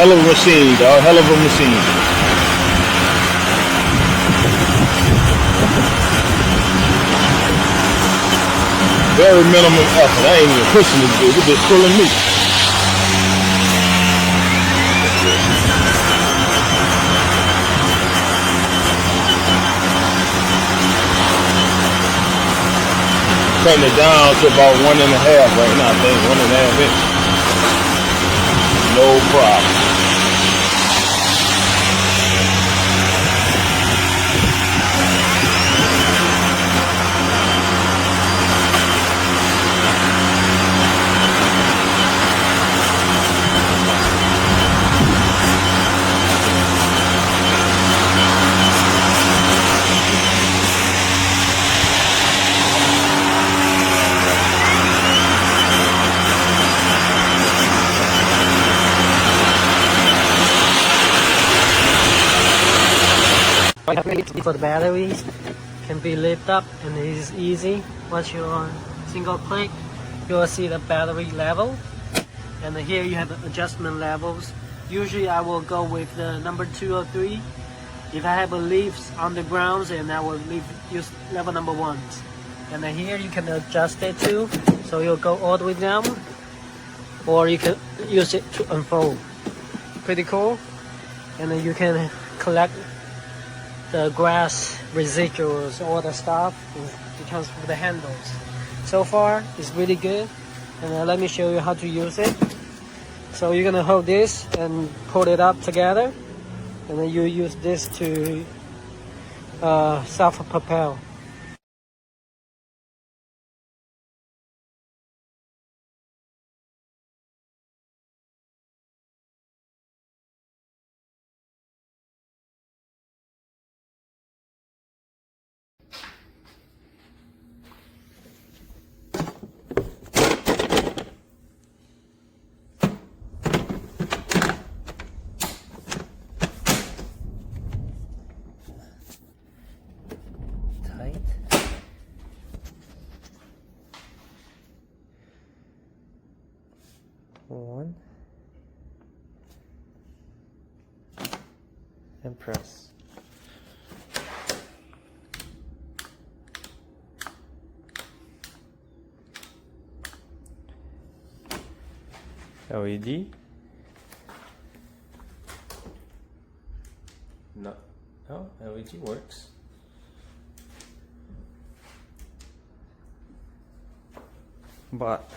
Hell of a machine, dog. Hell of a machine. Very minimum effort. I ain't even pushing this dude. It's just pulling me. Cutting it down to about 1.5 right now. I think 1.5 inches. No problem. For the batteries can be lit up and it is easy. Once you're on single click, you will see the battery level, and here you have adjustment levels. Usually I will go with the number 2 or 3. If I have a leaves on the ground, then I will use level number 1. And then here you can adjust it too, so you'll go all the way down, or you can use it to unfold. Pretty cool. And then you can collect the grass residuals, all the stuff. It comes with the handles. So far it's really good, and let me show you how to use it. So you're gonna hold this and pull it up together, and then you use this to self-propel. One and press. LED. No, LED works. But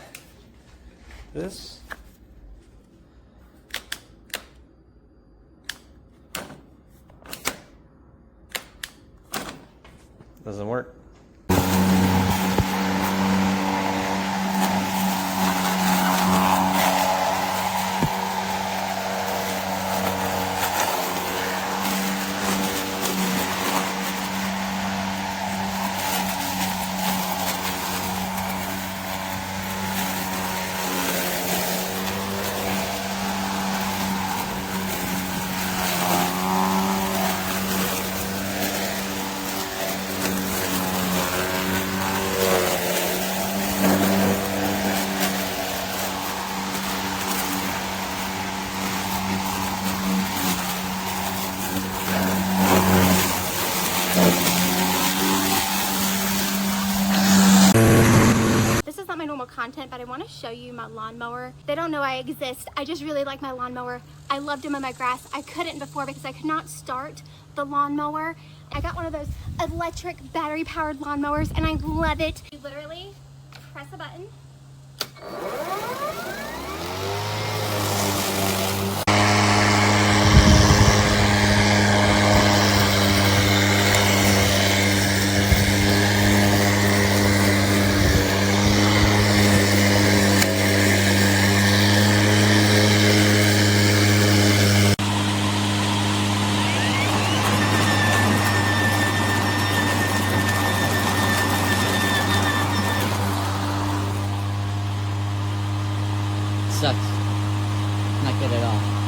this doesn't work. Content, but I want to show you my lawnmower. They don't know I exist. I just really like my lawnmower. I love doing my grass. I couldn't before because I could not start the lawnmower. I got one of those electric battery powered lawnmowers and I love it. You literally press a button. Sucks. Not good at all.